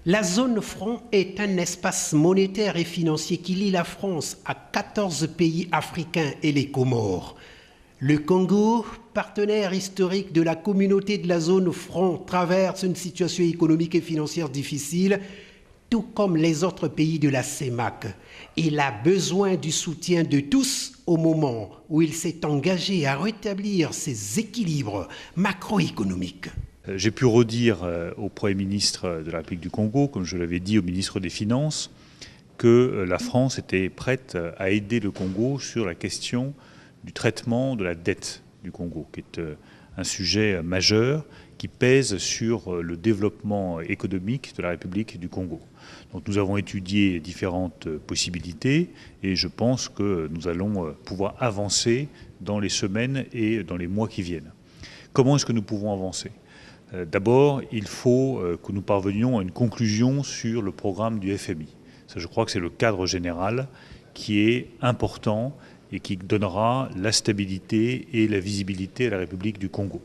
La zone franc est un espace monétaire et financier qui lie la France à 14 pays africains et les Comores. Le Congo, partenaire historique de la communauté de la zone franc, traverse une situation économique et financière difficile, tout comme les autres pays de la CEMAC. Il a besoin du soutien de tous au moment où il s'est engagé à rétablir ses équilibres macroéconomiques. J'ai pu redire au Premier ministre de la République du Congo, comme je l'avais dit au ministre des Finances, que la France était prête à aider le Congo sur la question du traitement de la dette du Congo, qui est un sujet majeur qui pèse sur le développement économique de la République du Congo. Donc nous avons étudié différentes possibilités et je pense que nous allons pouvoir avancer dans les semaines et dans les mois qui viennent. Comment est-ce que nous pouvons avancer ? D'abord, il faut que nous parvenions à une conclusion sur le programme du FMI. Ça, je crois que c'est le cadre général qui est important et qui donnera la stabilité et la visibilité à la République du Congo.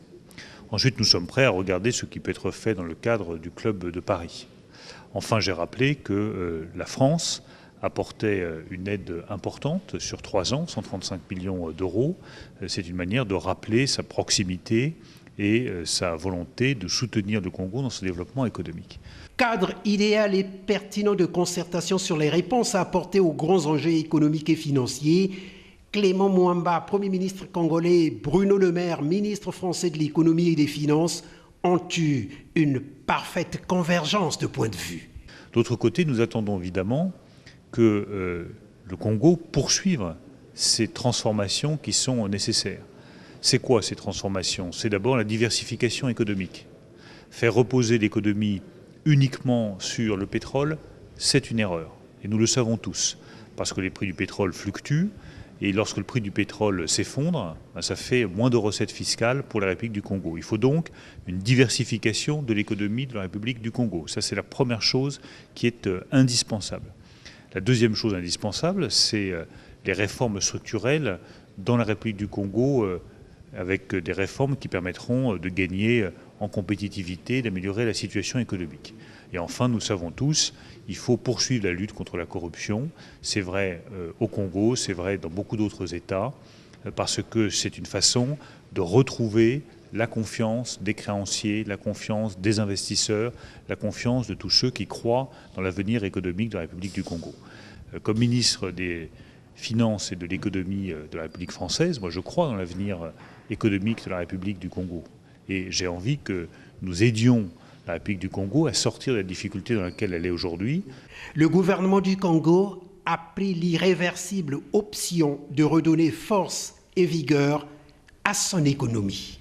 Ensuite, nous sommes prêts à regarder ce qui peut être fait dans le cadre du Club de Paris. Enfin, j'ai rappelé que la France apportait une aide importante sur 3 ans, 135 millions d'euros. C'est une manière de rappeler sa proximité et sa volonté de soutenir le Congo dans son développement économique. Cadre idéal et pertinent de concertation sur les réponses à apporter aux grands enjeux économiques et financiers. Clément Mwamba, Premier ministre congolais, Bruno Le Maire, ministre français de l'économie et des finances, ont eu une parfaite convergence de points de vue. D'autre côté, nous attendons évidemment que le Congo poursuive ces transformations qui sont nécessaires. C'est quoi ces transformations? C'est d'abord la diversification économique. Faire reposer l'économie uniquement sur le pétrole, c'est une erreur. Et nous le savons tous, parce que les prix du pétrole fluctuent, et lorsque le prix du pétrole s'effondre, ça fait moins de recettes fiscales pour la République du Congo. Il faut donc une diversification de l'économie de la République du Congo. Ça, c'est la première chose qui est indispensable. La deuxième chose indispensable, c'est les réformes structurelles dans la République du Congo, avec des réformes qui permettront de gagner en compétitivité, d'améliorer la situation économique. Et enfin, nous savons tous, il faut poursuivre la lutte contre la corruption. C'est vrai au Congo, c'est vrai dans beaucoup d'autres États, parce que c'est une façon de retrouver la confiance des créanciers, la confiance des investisseurs, la confiance de tous ceux qui croient dans l'avenir économique de la République du Congo. Comme ministre des Finances et de l'économie de la République française, moi je crois dans l'avenir économique de la République du Congo. Et j'ai envie que nous aidions la République du Congo à sortir de la difficulté dans laquelle elle est aujourd'hui. Le gouvernement du Congo a pris l'irréversible option de redonner force et vigueur à son économie.